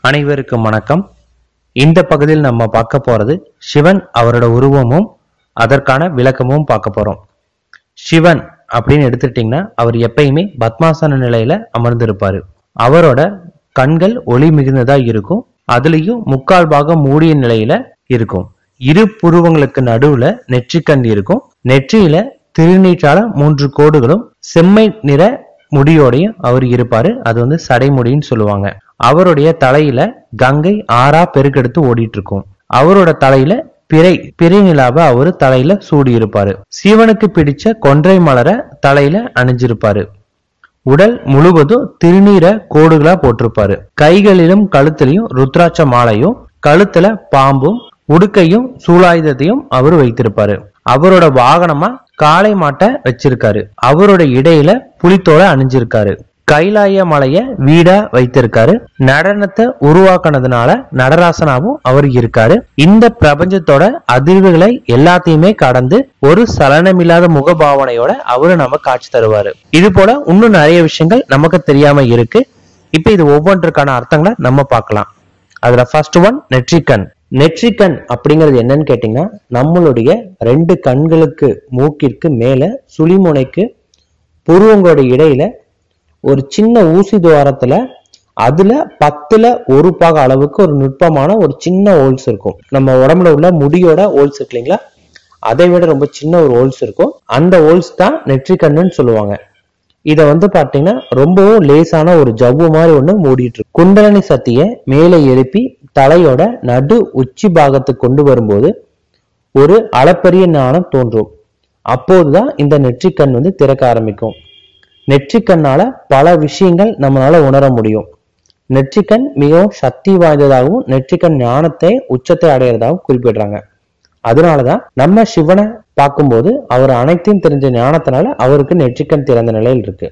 அனைவருக்கும் வணக்கம். இந்த பகுதியில் நம்ம பார்க்க போறது சிவன் அவரோட உருவமும் அதற்கான விளக்கமும் பார்க்க போறோம். சிவன் அப்படின்னு எடுத்துட்டீங்கன்னா அவர் எப்பயுமே பத்மாசன நிலையில அமர்ந்திருப்பாரு. அவரோட கண்கள் ஒளி மிகுந்ததா இருக்கும். அதுலயும் முக்கால் பாகம் மூடிய நிலையில இருக்கும். இரு புருவங்களுக்கு நடுவுல நெற்றிக்கண் இருக்கும். நெற்றியில திருநீற்றால 3 கோடுகளும் செம்மை நிற முடியோடையும் அவர் இருப்பாரு. அது சடைமுடின்னு சொல்லுவாங்க. அவருடைய தலையில கங்கை ஆறா பெருக்கெடுத்து ஓடிட்டு இருக்கும். அவரோட தலையில பிறை நிலாவ அவரு தலையில சூடி இருப்பாரு. சிவனுக்கு பிடிச்ச கொன்றை மலர தலையில அணிஞ்சிருப்பாரு. உடல் முழுவதும் திருநீர கோடுகளா போட்டிருப்பாரு. கைகளிலும் கழுத்திலையும் ருத்ராட்ச மாலையும், கழுத்துல பாம்பும் உடுக்கையும் சூலாயுதத்தையும் அவர் வைத்திருப்பாரு. அவரோட வாகனமா காளை மாட்டை வச்சிருக்காரு. அவரோட இடையில புலித்தோலை அணிஞ்சிருக்காரு. கைலாய மலைய வீடா வைத்திருக்காரு. நடனத்தை உருவாக்குனதுனால நடராசனாவும் அவர் இருக்காரு. இந்த பிரபஞ்சத்தோட அதிர்வுகளை எல்லாத்தையுமே கடந்து ஒரு சலனமில்லாத முகபாவனையோட அவரு நம்ம காட்சி தருவாரு. இது போல இன்னும் நிறைய விஷயங்கள் நமக்கு தெரியாம இருக்கு. இப்ப இது ஒவ்வொன்றுக்கான அர்த்தங்களை நம்ம பார்க்கலாம். அதுல ஃபர்ஸ்ட் ஒன் நெற்றிக்கண். நெற்றிக்கண் அப்படிங்கிறது என்னன்னு கேட்டீங்கன்னா, நம்மளுடைய 2 கண்களுக்கு மூக்கிற்கு மேல சுழிமுனைக்கு புருவங்களோட இடையில ஒரு சின்ன ஊசி துவாரத்துல அதுல 10ல் 1 பாக அளவுக்கு ஒரு நுட்பமான ஒரு சின்ன ஹோல்ஸ் இருக்கும். நம்ம உடம்புல உள்ள முடியோட ஹோல்ஸ் இருக்கு இல்லைங்களா, அதை விட ரொம்ப சின்ன ஒரு ஹோல்ஸ் இருக்கும். அந்த ஹோல்ஸ் தான் நெற்றிக்கண்ணுன்னு சொல்லுவாங்க. இத பாத்தீங்கன்னா ரொம்பவும் லேசான ஒரு ஜவ்வு மாதிரி ஒண்ணு மூடிட்டு இருக்கு. குண்டலினி சக்தியை மேலே எழுப்பி தலையோட நடு உச்சி பாகத்துக்கு கொண்டு வரும்போது ஒரு அளப்பரிய ஞானம் தோன்றும். அப்போதுதான் இந்த நெற்றிக்கண் திறக்க ஆரம்பிக்கும். நெற்றிக்கண்ணால பல விஷயங்கள் நம்மளால உணர முடியும். நெற்றிக்கண் மிகவும் சக்தி வாய்ந்ததாகவும் நெற்றிக்கண் ஞானத்தை உச்சத்தை அடையிறதாகவும் குறிப்பிடுறாங்க. அதனாலதான் நம்ம சிவனை பார்க்கும்போது அவர் அனைத்தையும் தெரிஞ்ச ஞானத்தினால அவருக்கு நெற்றிக்கண் திறந்த நிலையில் இருக்கு.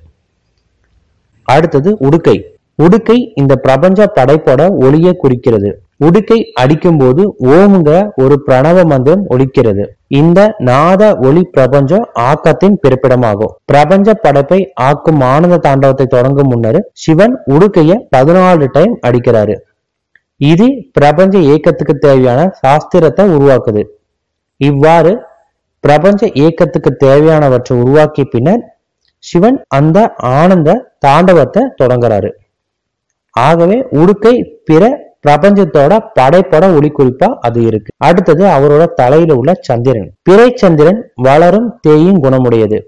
அடுத்தது உடுக்கை. உடுக்கை இந்த பிரபஞ்ச படைப்போட ஒளியை குறிக்கிறது. உடுக்கை அடிக்கும் போது ஓம்ங்கிற ஒரு பிரணவ மந்திரம் ஒலிக்கிறது. இந்த நாத ஒளி பிரபஞ்சம் ஆக்கத்தின் பிறப்பிடமாகும். பிரபஞ்ச படைப்பை ஆக்கும் ஆனந்த தாண்டவத்தை தொடங்கும் முன்னர் சிவன் உடுக்கைய 14 டைம் அடிக்கிறாரு. இது பிரபஞ்ச இயக்கத்துக்கு தேவையான சாஸ்திரத்தை உருவாக்குது. இவ்வாறு பிரபஞ்ச இயக்கத்துக்கு தேவையானவற்றை உருவாக்கிய பின்னர் சிவன் அந்த ஆனந்த தாண்டவத்தை தொடங்குறாரு. ஆகவே உடுக்கை பிற பிரபஞ்சத்தோட படைப்பட ஒளி குறிப்பா அது இருக்கு. அடுத்தது அவரோட தலையில உள்ள சந்திரன். பிறை சந்திரன் வளரும் தேயும் குணமுடையது.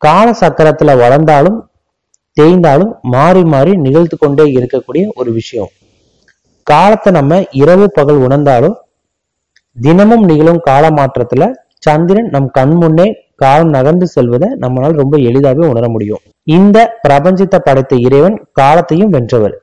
கால சக்கரத்துல வளர்ந்தாலும் தேய்ந்தாலும் மாறி மாறி நிகழ்த்து கொண்டே இருக்கக்கூடிய ஒரு விஷயம். காலத்தை நம்ம இரவு பகல் உணர்ந்தாலும் தினமும் நிகழும் கால மாற்றத்துல சந்திரன் நம் கண் முன்னே காலம் நகர்ந்து செல்வதை நம்மளால ரொம்ப எளிதாகவே உணர முடியும். இந்த பிரபஞ்சத்தை படைத்த இறைவன் காலத்தையும் வென்றவர்.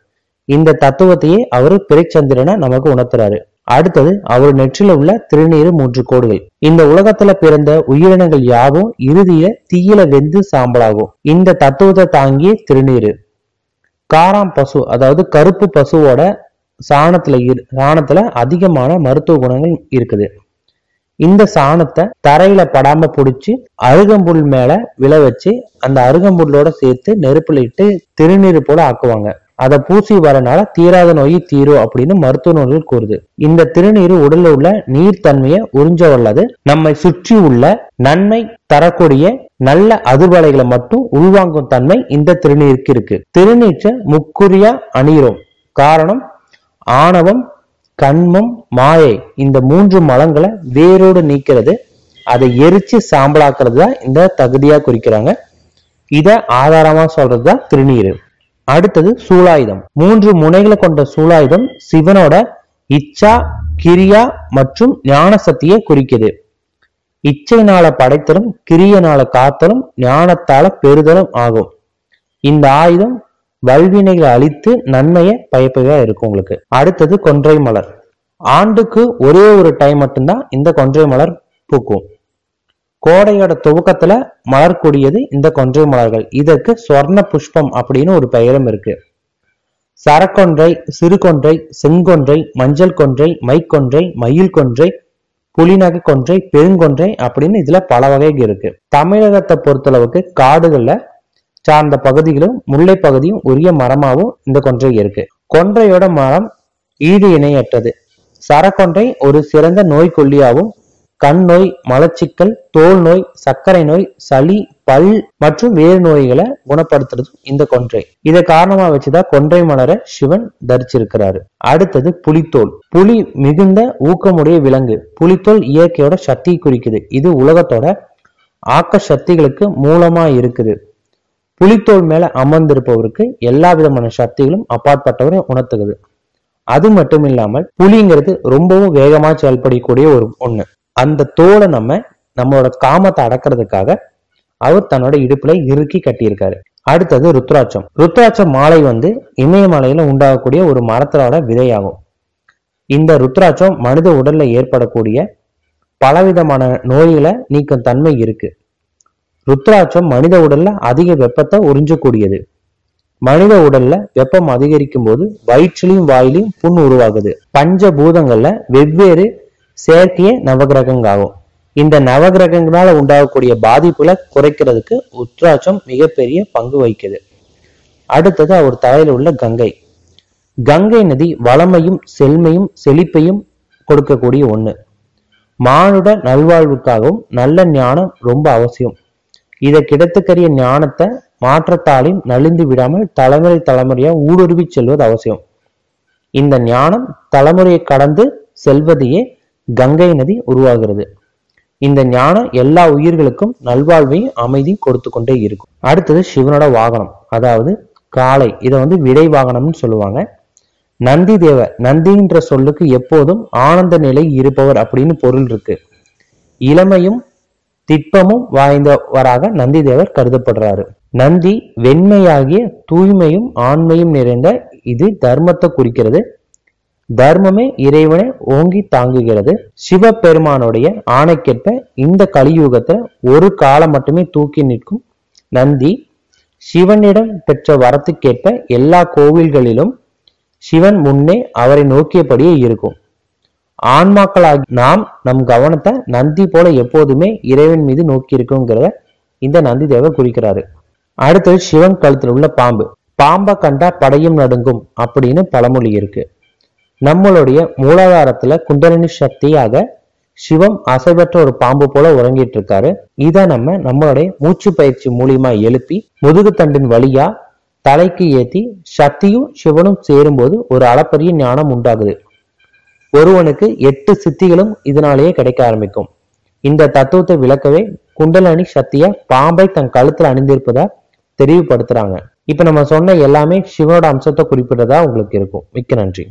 இந்த தத்துவத்தையே அவரு பிறைச்சந்திரனை நமக்கு உணர்த்துறாரு. அடுத்தது அவர் நெற்றில உள்ள திருநீரு 3 கோடுகள். இந்த உலகத்துல பிறந்த உயிரினங்கள் யாவும் இறுதியில தீயில வெந்து சாம்பலாகும். இந்த தத்துவத்தை தாங்கிய திருநீரு. காராம் பசு, அதாவது கருப்பு பசுவோட சாணத்துல அதிகமான மருத்துவ குணங்கள் இருக்குது. இந்த சாணத்தை தரையில படாம புடிச்சு அருகம்புல் மேல விழ வச்சு அந்த அருகம்புல்லோட சேர்த்து நெருப்புல இட்டு திருநீர் போல ஆக்குவாங்க. அதை பூசி வரனால தீராத நோய் தீரும் அப்படின்னு மருத்துவ நூல்கள் கூறுது. இந்த திருநீர் உடல்ல உள்ள நீர்த்தன்மையை உறிஞ்ச வல்லது. நம்மை சுற்றி உள்ள நன்மை தரக்கூடிய நல்ல அதிர்வலைகளை மட்டும் உள்வாங்கும் தன்மை இந்த திருநீருக்கு இருக்கு. திருநீற்றை முக்குறியா அணிகிறோம். காரணம் ஆணவம், கண்மம், மாயை இந்த 3 மலங்களை வேரோடு நீக்கிறது. அதை எரிச்சு சாம்பலாக்குறது தான் இந்த தகுதியா குறிக்கிறாங்க. இத ஆதாரமா சொல்றதுதான் திருநீரு. அடுத்தது சூலாயுதம். 3 முனைகளை கொண்ட சூலாயுதம் சிவனோட இச்சா, கிரியா மற்றும் ஞான சக்தியை குறிக்குது. இச்சையினால படைத்தலும் கிரியனால காத்தலும் ஞானத்தால பெறுதலும் ஆகும். இந்த ஆயுதம் வல்வினைகளை அழித்து நன்மையை பயப்பதா இருக்கும் உங்களுக்கு. அடுத்தது கொன்றை மலர். ஆண்டுக்கு ஒரே ஒரு டைம் மட்டும்தான் இந்த கொன்றை மலர் பூக்கும். கோடையோட துவக்கத்துல மலர்க்கூடியது இந்த கொன்றை மலர்கள். இதற்கு சொர்ண புஷ்பம் அப்படின்னு ஒரு பெயரும் இருக்கு. சரக்கொன்றை, சிறு கொன்றை, செங்கொன்றை, மஞ்சள் கொன்றை, மைக்கொன்றை, மயில் கொன்றை, புலிநகை கொன்றை, பெருங்கொன்றை அப்படின்னு இதுல பல வகைகள் இருக்கு. தமிழகத்தை பொறுத்தளவுக்கு காடுகள்ல சார்ந்த பகுதிகளும் முல்லை பகுதியும் உரிய மரமாவும் இந்த கொன்றை இருக்கு. கொன்றையோட மரம் ஈடு இணையற்றது. சரக்கொன்றை ஒரு சிறந்த நோய்க்கொல்லியாகவும் கண் நோய், மலச்சிக்கல், தோல் நோய், சர்க்கரை நோய், சளி, பல் மற்றும் வேறு நோய்களை குணப்படுத்துறது இந்த கொன்றை. இதை காரணமா வச்சுதான் கொன்றை மலரை சிவன் தரிச்சிருக்கிறாரு. அடுத்தது புலித்தோல். புலி மிகுந்த ஊக்கமுடைய விலங்கு. புலித்தோல் இயற்கையோட சக்தியை குறிக்குது. இது உலகத்தோட ஆக்க சக்திகளுக்கு மூலமா இருக்குது. புலித்தோல் மேல அமர்ந்திருப்பவருக்கு எல்லா விதமான சக்திகளும் அப்பாற்பட்டவரை உணர்த்துகிறது. அது மட்டும் இல்லாமல் புலிங்கிறது ரொம்பவும் வேகமா செயல்படக்கூடிய ஒரு ஒண்ணு. அந்த தோலை நம்மளோட காமத்தை அடக்கிறதுக்காக அவர் தன்னோட இடுப்புல இறுக்கி கட்டியிருக்காரு. அடுத்தது ருத்ராட்சம். ருத்ராட்சம் மாலை இமயமலையில உண்டாகக்கூடிய ஒரு மரத்தோட விதையாகும். இந்த ருத்ராட்சம் மனித உடல்ல ஏற்படக்கூடிய பலவிதமான நோய்களை நீக்கும் தன்மை இருக்கு. ருத்ராட்சம் மனித உடல்ல அதிக வெப்பத்தை உறிஞ்சக்கூடியது. மனித உடல்ல வெப்பம் அதிகரிக்கும் போது வயிற்றிலையும் வாயிலையும் புண் உருவாகுது. பஞ்சபூதங்கள்ல வெவ்வேறு செயற்கைய நவகிரகங்களாகும். இந்த நவகிரகங்களால உண்டாகக்கூடிய பாதிப்புகளை குறைக்கிறதுக்கு ருத்ராட்சம் மிகப்பெரிய பங்கு வகிக்குது. அடுத்தது அவர் தலையில உள்ள கங்கை. கங்கை நதி வளமையும் செல்மையும் செழிப்பையும் கொடுக்கக்கூடிய ஒண்ணு. மானுட நல்வாழ்வுக்காகவும் நல்ல ஞானம் ரொம்ப அவசியம். இதை கிடைத்துக்கரிய ஞானத்தை மாற்றத்தாலையும் நலிந்து விடாமல் தலைமுறை தலைமுறையா ஊடுருவி செல்வது அவசியம். இந்த ஞானம் தலைமுறையை கடந்து செல்வதையே கங்கை நதி உருவாகிறது. இந்த ஞானம் எல்லா உயிர்களுக்கும் நல்வாழ்வையும் அமைதியும் கொடுத்து கொண்டே இருக்கும். அடுத்தது சிவனோட வாகனம், அதாவது காளை. இதை விடை வாகனம்னு சொல்லுவாங்க. நந்தி தேவர். நந்தின்ற சொல்லுக்கு எப்போதும் ஆனந்த நிலை இருப்பவர் அப்படின்னு பொருள் இருக்கு. இளமையும் திட்பமும் வாய்ந்தவராக நந்தி தேவர் கருதப்படுறாரு. நந்தி வெண்மையாகிய தூய்மையும் ஆண்மையும் நிறைந்த இது தர்மத்தை குறிக்கிறது. தர்மமே இறைவனை ஓங்கி தாங்குகிறது. சிவபெருமானுடைய ஆணைக்கேற்ப இந்த கலியுகத்தை ஒரு காலம் மட்டுமே தூக்கி நிற்கும் நந்தி சிவனிடம் பெற்ற வரத்துக்கேற்ப எல்லா கோவில்களிலும் சிவன் முன்னே அவரை நோக்கியபடியே இருக்கும். ஆன்மாக்களாகி நாம் நம் கவனத்தை நந்தி போல எப்போதுமே இறைவன் மீது நோக்கி இருக்குங்கிறத இந்த நந்தி தேவர் குறிக்கிறாரு. அடுத்தது சிவன் கழுத்துல உள்ள பாம்பு. பாம்பை கண்டா படையும் நடுங்கும் அப்படின்னு பழமொழி இருக்கு. நம்மளுடைய மூலாதாரத்துல குண்டலினி சக்தியாக சிவம் அசைவற்ற ஒரு பாம்பு போல உறங்கிட்டு இருக்காரு. இதை நம்மளுடைய மூச்சு பயிற்சி மூலியமா எழுப்பி முதுகு தண்டின் வழியா தலைக்கு ஏத்தி சக்தியும் சிவனும் சேரும்போது ஒரு அளப்பரிய ஞானம் உண்டாகுது. ஒருவனுக்கு 8 சித்திகளும் இதனாலேயே கிடைக்க ஆரம்பிக்கும். இந்த தத்துவத்தை விளக்கவே குண்டலினி சக்திய பாம்பை தன் கழுத்துல அணிந்திருப்பதா தெரிவுபடுத்துறாங்க. இப்ப நம்ம சொன்ன எல்லாமே சிவனோட அம்சத்தை குறிப்பிட்டதா உங்களுக்கு இருக்கும். மிக்க நன்றி.